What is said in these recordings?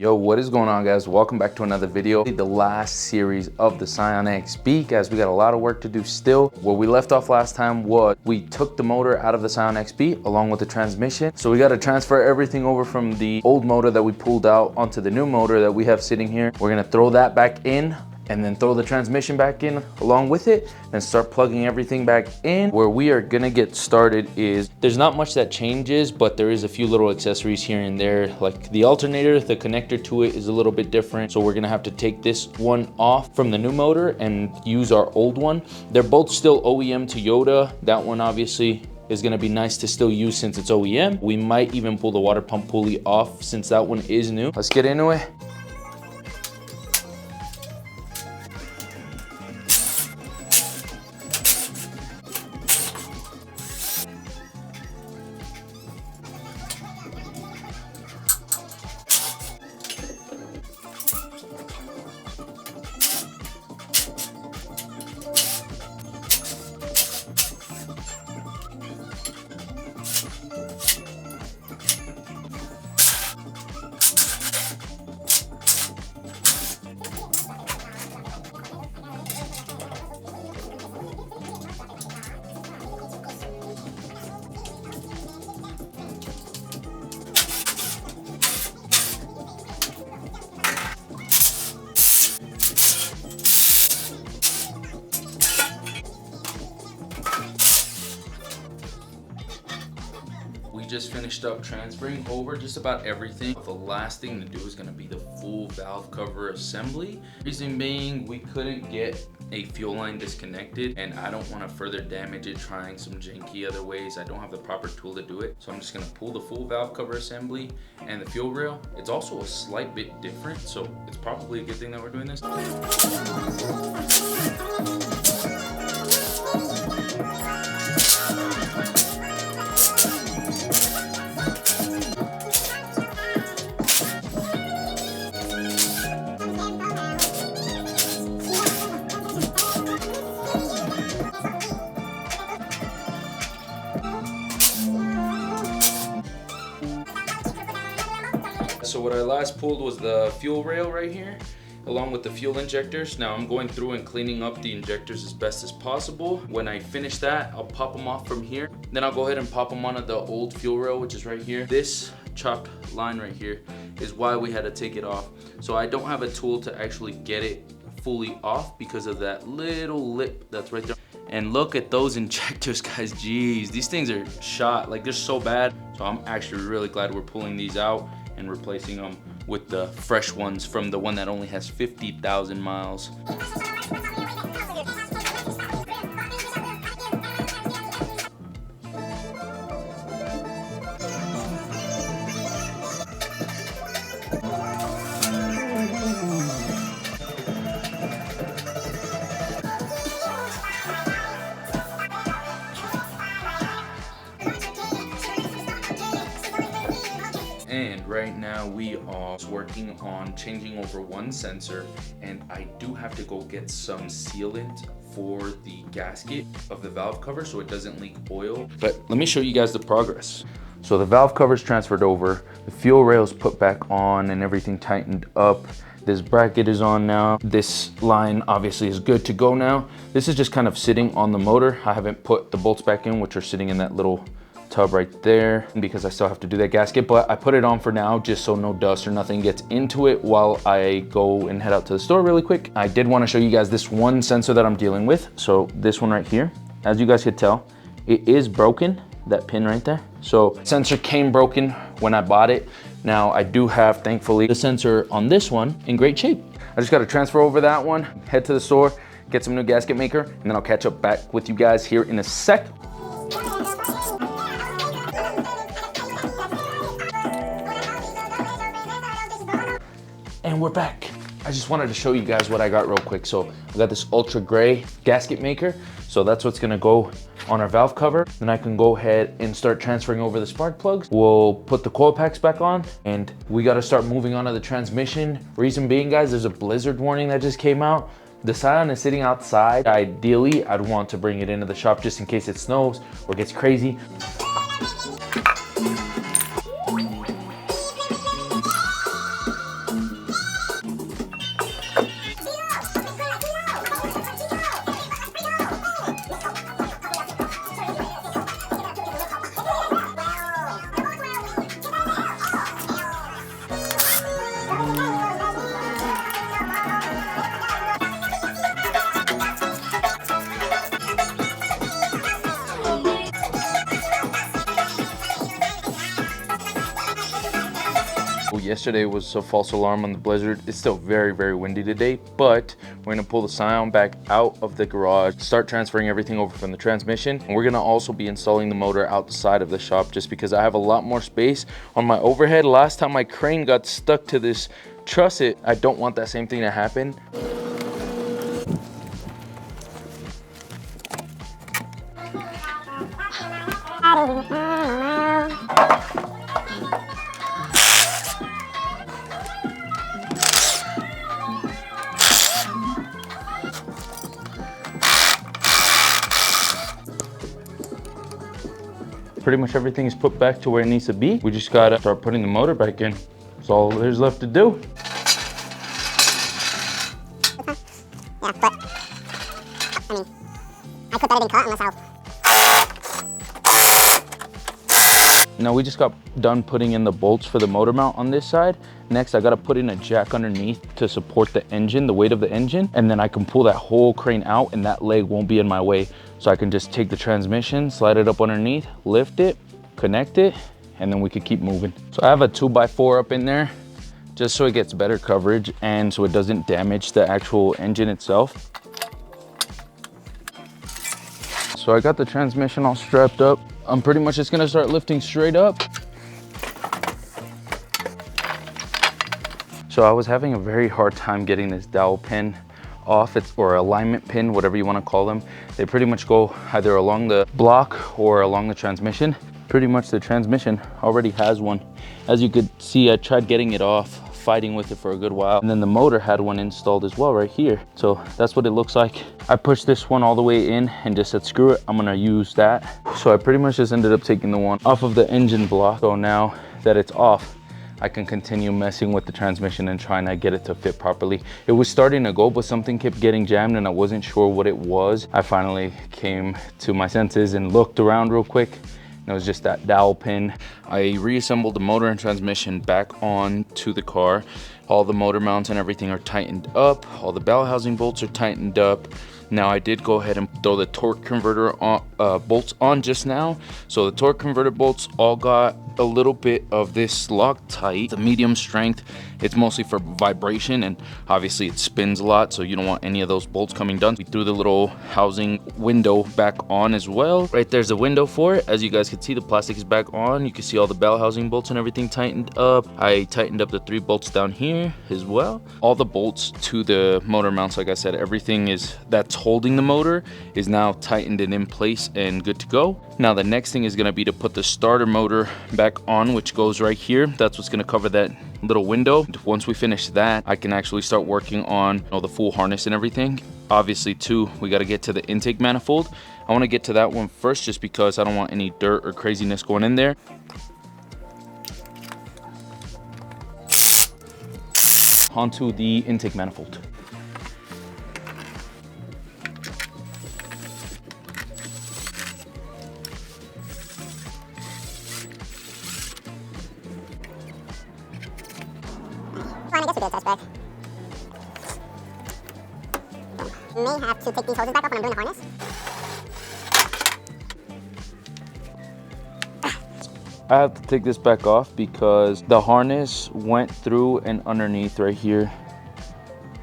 Yo, what is going on, guys? Welcome back to another video. The last series of the Scion XB. Guys, we got a lot of work to do still. Where we left off last time was we took the motor out of the Scion XB along with the transmission. So we got to transfer everything over from the old motor that we pulled out onto the new motor that we have sitting here. We're going to throw that back in and then throw the transmission back in along with it and start plugging everything back in. Where we are gonna get started is, there's not much that changes, but there is a few little accessories here and there. Like the alternator, the connector to it is a little bit different. So we're gonna have to take this one off from the new motor and use our old one. They're both still OEM Toyota. That one obviously is gonna be nice to still use since it's OEM. We might even pull the water pump pulley off since that one is new. Let's get into it. Just finished up transferring over just about everything. The last thing to do is going to be the full valve cover assembly. Reason being, we couldn't get a fuel line disconnected and I don't want to further damage it trying some janky other ways. I don't have the proper tool to do it, so I'm just going to pull the full valve cover assembly and the fuel rail. It's also a slight bit different, so it's probably a good thing that we're doing this. So what I last pulled was the fuel rail right here, along with the fuel injectors. Now I'm going through and cleaning up the injectors as best as possible. When I finish that, I'll pop them off from here. Then I'll go ahead and pop them onto the old fuel rail, which is right here. This chopped line right here is why we had to take it off. So I don't have a tool to actually get it fully off because of that little lip that's right there. And look at those injectors, guys. Jeez, these things are shot, like they're so bad. So I'm actually really glad we're pulling these out and replacing them with the fresh ones from the one that only has 50,000 miles. And right now we are working on changing over one sensor, and I do have to go get some sealant for the gasket of the valve cover so it doesn't leak oil. But let me show you guys the progress. So the valve cover's transferred over, the fuel rail's put back on and everything tightened up. This bracket is on now. This line obviously is good to go now. This is just kind of sitting on the motor. I haven't put the bolts back in, which are sitting in that little tub right there because I still have to do that gasket, but I put it on for now just so no dust or nothing gets into it while I go and head out to the store really quick. I did want to show you guys this one sensor that I'm dealing with. So this one right here, as you guys could tell, it is broken, that pin right there. So sensor came broken when I bought it. Now I do have, thankfully, the sensor on this one in great shape. I just got to transfer over that one, head to the store, get some new gasket maker, and then I'll catch up back with you guys here in a sec. And we're back. I just wanted to show you guys what I got real quick. So I got this ultra gray gasket maker. So that's what's gonna go on our valve cover. Then I can go ahead and start transferring over the spark plugs. We'll put the coil packs back on and we gotta start moving on to the transmission. Reason being, guys, there's a blizzard warning that just came out. The Scion is sitting outside. Ideally, I'd want to bring it into the shop just in case it snows or gets crazy. Yesterday was a false alarm on the blizzard. It's still very, very windy today, but we're gonna pull the Scion back out of the garage, start transferring everything over from the transmission. And we're gonna also be installing the motor outside of the shop just because I have a lot more space on my overhead. Last time my crane got stuck to this truss, I don't want that same thing to happen. Pretty much everything is put back to where it needs to be. We just gotta start putting the motor back in. That's all there's left to do. Yeah, but I mean, I put that in cut unless Now we just got done putting in the bolts for the motor mount on this side. Next, I gotta put in a jack underneath to support the engine, the weight of the engine, and then I can pull that whole crane out and that leg won't be in my way. So I can just take the transmission, slide it up underneath, lift it, connect it, and then we could keep moving. So I have a 2x4 up in there just so it gets better coverage and so it doesn't damage the actual engine itself. So I got the transmission all strapped up. I'm pretty much just gonna start lifting straight up. So I was having a very hard time getting this dowel pin off, or alignment pin, whatever you want to call them. They pretty much go either along the block or along the transmission. Pretty much the transmission already has one. As you could see, I tried getting it off, fighting with it for a good while. And then the motor had one installed as well right here. So that's what it looks like. I pushed this one all the way in and just said, screw it, I'm gonna use that. So I pretty much just ended up taking the one off of the engine block. So now that it's off, I can continue messing with the transmission and trying to get it to fit properly. It was starting to go, but something kept getting jammed and I wasn't sure what it was. I finally came to my senses and looked around real quick. It was just that dowel pin. I reassembled the motor and transmission back on to the car. All the motor mounts and everything are tightened up. All the bell housing bolts are tightened up. Now I did go ahead and throw the torque converter on, bolts on just now. So the torque converter bolts all got a little bit of this Loctite, the medium strength. It's mostly for vibration and obviously it spins a lot, so you don't want any of those bolts coming down. We threw the little housing window back on as well. Right there's a window for it. As you guys can see, the plastic is back on. You can see all the bell housing bolts and everything tightened up. I tightened up the 3 bolts down here as well. All the bolts to the motor mounts, like I said, everything that's holding the motor is now tightened and in place and good to go. Now the next thing is going to be to put the starter motor back on, which goes right here. That's what's going to cover that little window. Once we finish that, I can actually start working on the full harness and everything. Obviously too, we got to get to the intake manifold. I want to get to that one first just because I don't want any dirt or craziness going in there. Onto the intake manifold. I guess we did a test bag. May have to take these hoses back off when I'm doing the harness. I have to take this back off because the harness went through and underneath right here.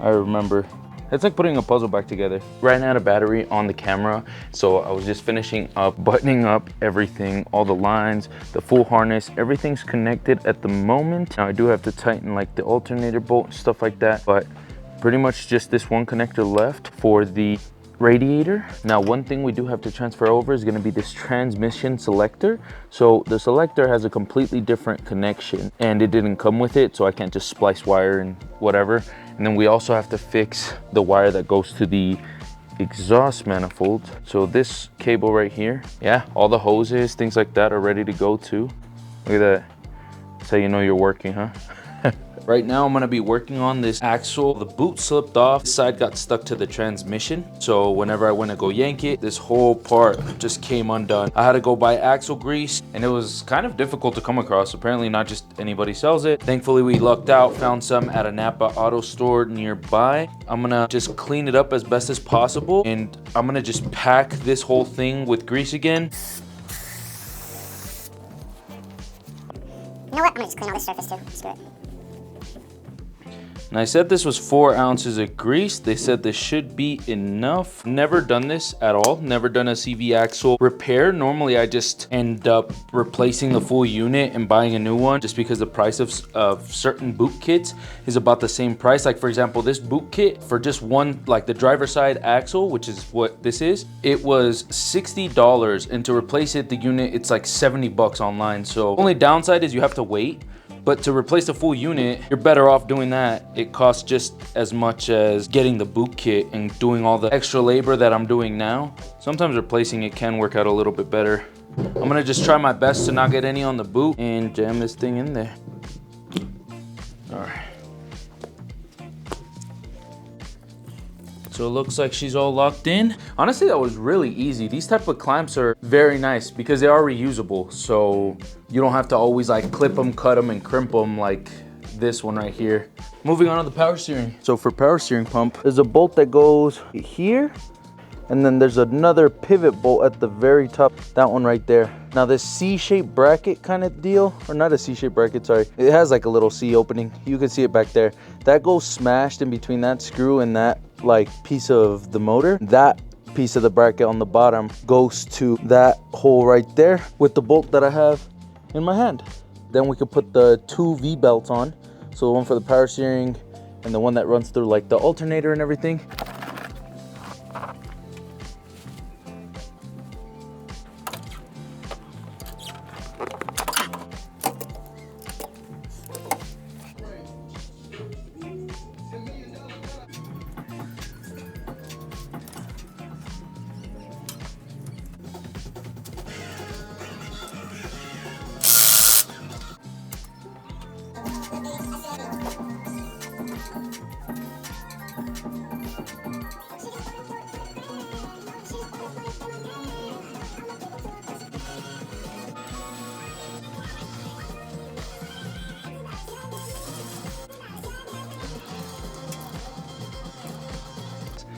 I remember. It's like putting a puzzle back together. Ran out of battery on the camera, so I was just finishing up, buttoning up everything, all the lines, the full harness, everything's connected at the moment. Now I do have to tighten like the alternator bolt, stuff like that, but pretty much just this one connector left for the radiator. Now one thing we do have to transfer over is going to be this transmission selector. So the selector has a completely different connection and it didn't come with it, so I can't just splice wire and whatever. And then we also have to fix the wire that goes to the exhaust manifold. So this cable right here, yeah, all the hoses, things like that are ready to go too. Look at that. That's how you know you're working, huh? Right now I'm gonna be working on this axle. The boot slipped off, this side got stuck to the transmission. So whenever I went to go yank it, this whole part just came undone. I had to go buy axle grease and it was kind of difficult to come across. Apparently not just anybody sells it. Thankfully we lucked out, found some at a Napa auto store nearby. I'm gonna just clean it up as best as possible and I'm gonna just pack this whole thing with grease again. You know what? I'm gonna just clean all this surface too. Screw it. And I said this was 4 ounces of grease. They said this should be enough. Never done this at all. Never done a CV axle repair. Normally I just end up replacing the full unit and buying a new one, just because the price of certain boot kits is about the same price. Like for example, this boot kit for just one, like the driver's side axle, which is what this is, it was $60, and to replace it, the unit, it's like 70 bucks online. So only downside is you have to wait. But to replace the full unit, you're better off doing that. It costs just as much as getting the boot kit and doing all the extra labor that I'm doing now. Sometimes replacing it can work out a little bit better. I'm gonna just try my best to not get any on the boot and jam this thing in there. All right. So it looks like she's all locked in. Honestly, that was really easy. These type of clamps are very nice because they are reusable. So you don't have to always like clip them, cut them, and crimp them like this one right here. Moving on to the power steering. So for power steering pump, there's a bolt that goes here, and then there's another pivot bolt at the very top, that one right there. Now this C-shaped bracket kind of deal, or not a C-shaped bracket, sorry. It has like a little C opening. You can see it back there. That goes smashed in between that screw and that like piece of the motor. That piece of the bracket on the bottom goes to that hole right there with the bolt that I have in my hand. Then we could put the 2 V-belts on. So the one for the power steering and the one that runs through like the alternator and everything.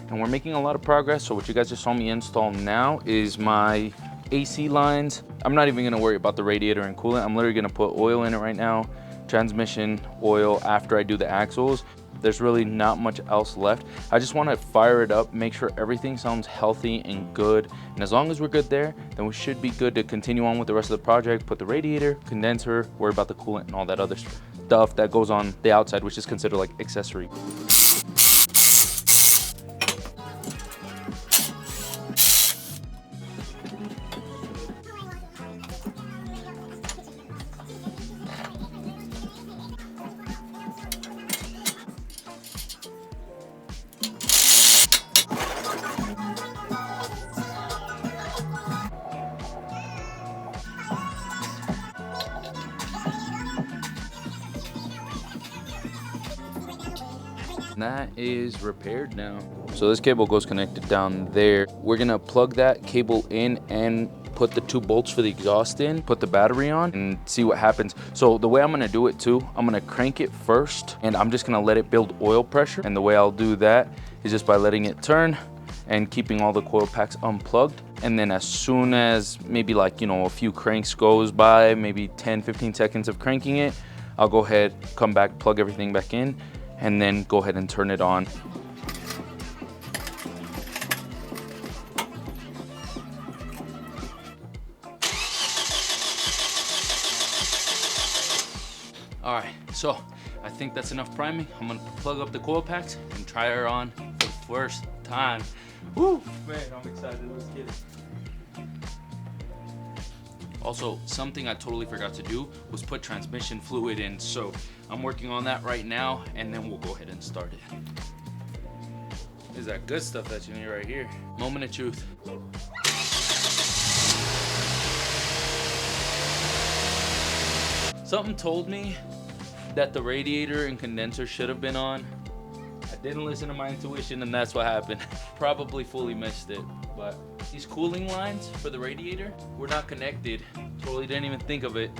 And we're making a lot of progress. So what you guys just saw me install now is my AC lines. I'm not even gonna worry about the radiator and coolant. I'm literally gonna put oil in it right now, transmission oil after I do the axles. There's really not much else left. I just wanna fire it up, make sure everything sounds healthy and good. And as long as we're good there, then we should be good to continue on with the rest of the project, put the radiator, condenser, worry about the coolant and all that other stuff that goes on the outside, which is considered like accessory. That is repaired now. So this cable goes connected down there. We're gonna plug that cable in and put the 2 bolts for the exhaust in, put the battery on, and see what happens. So the way I'm gonna do it too, I'm gonna crank it first, and I'm just gonna let it build oil pressure. And the way I'll do that is just by letting it turn and keeping all the coil packs unplugged. And then as soon as maybe like, you know, a few cranks goes by, maybe 10-15 seconds of cranking it, I'll go ahead, come back, plug everything back in, and then go ahead and turn it on. All right, so I think that's enough priming. I'm gonna plug up the coil packs and try her on for the first time. Woo, man, I'm excited, let's get it. Also, something I totally forgot to do was put transmission fluid in, so I'm working on that right now, and then we'll go ahead and start it. This is that good stuff that you need right here. Moment of truth. Something told me that the radiator and condenser should have been on. I didn't listen to my intuition, and that's what happened. Probably fully missed it, but these cooling lines for the radiator were not connected. Totally didn't even think of it,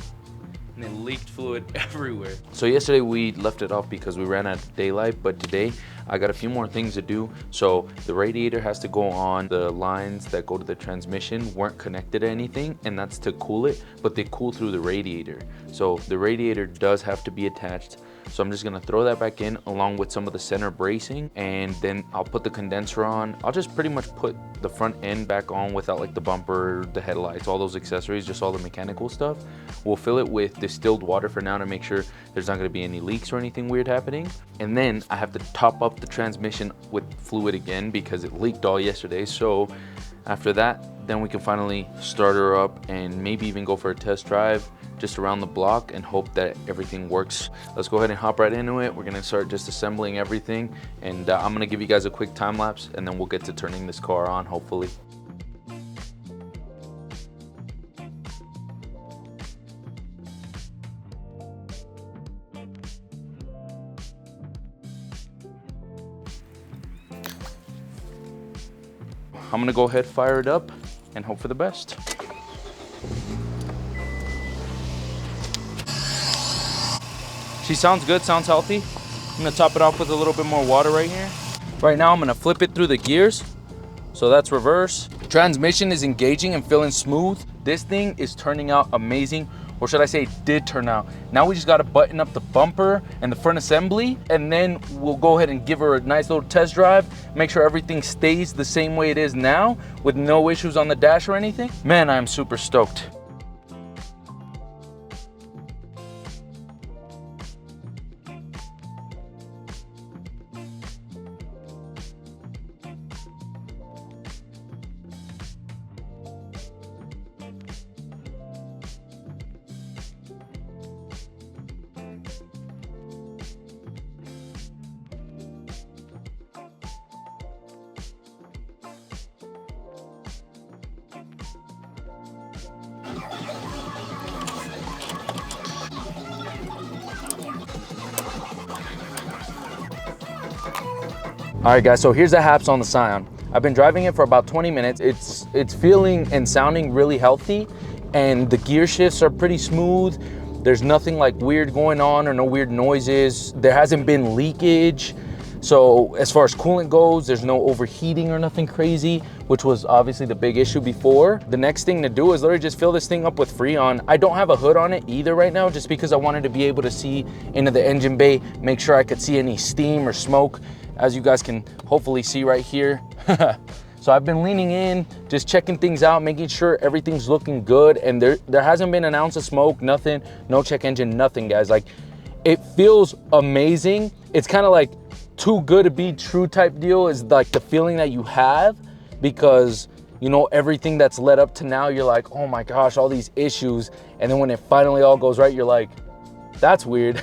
and it leaked fluid everywhere. So yesterday we left it off because we ran out of daylight, but today I got a few more things to do. So the radiator has to go on. The lines that go to the transmission weren't connected to anything, and that's to cool it, but they cool through the radiator. So the radiator does have to be attached So I'm just gonna throw that back in along with some of the center bracing, and then I'll put the condenser on. I'll just pretty much put the front end back on without like the bumper, the headlights, all those accessories, just all the mechanical stuff. We'll fill it with distilled water for now to make sure there's not gonna be any leaks or anything weird happening. And then I have to top up the transmission with fluid again because it leaked all yesterday. So after that, then we can finally start her up and maybe even go for a test drive just around the block and hope that everything works. Let's go ahead and hop right into it. We're gonna start just assembling everything, and I'm gonna give you guys a quick time lapse, and then we'll get to turning this car on, hopefully. I'm gonna go ahead, fire it up, and hope for the best. She sounds good, sounds healthy. I'm gonna top it off with a little bit more water right here. Right now, I'm gonna flip it through the gears. So that's reverse. Transmission is engaging and feeling smooth. This thing is turning out amazing, or should I say did turn out. Now we just gotta button up the bumper and the front assembly, and then we'll go ahead and give her a nice little test drive, make sure everything stays the same way it is now with no issues on the dash or anything. Man, I am super stoked. All right guys, so here's the haps on the Scion. I've been driving it for about 20 minutes. It's feeling and sounding really healthy, and the gear shifts are pretty smooth. There's nothing like weird going on or no weird noises. There hasn't been leakage. So as far as coolant goes, there's no overheating or nothing crazy, which was obviously the big issue before. The next thing to do is literally just fill this thing up with Freon. I don't have a hood on it either right now, just because I wanted to be able to see into the engine bay, make sure I could see any steam or smoke, as you guys can hopefully see right here. So I've been leaning in, just checking things out, making sure everything's looking good, and there hasn't been an ounce of smoke, nothing, no check engine, nothing, guys. Like, it feels amazing. It's kind of like too good to be true type deal is like the feeling that you have, because you know everything that's led up to now, you're like, oh my gosh, all these issues, and then when it finally all goes right, you're like, that's weird.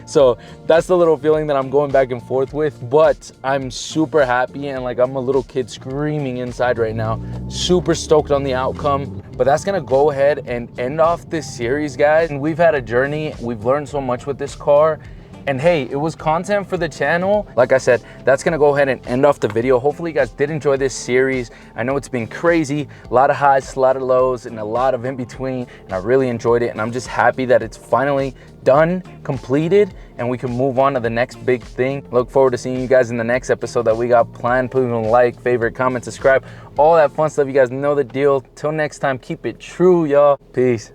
So that's the little feeling that I'm going back and forth with, but I'm super happy, and like I'm a little kid screaming inside right now, super stoked on the outcome. But that's gonna go ahead and end off this series, guys. And we've had a journey, we've learned so much with this car, and hey, it was content for the channel. Like I said, that's gonna go ahead and end off the video. Hopefully you guys did enjoy this series. I know it's been crazy, a lot of highs, a lot of lows, and a lot of in between, and I really enjoyed it, and I'm just happy that it's finally done, completed, and we can move on to the next big thing. Look forward to seeing you guys in the next episode that we got planned. Please like, favorite, comment, subscribe, all that fun stuff. You guys know the deal. Till next time, keep it true, y'all. Peace.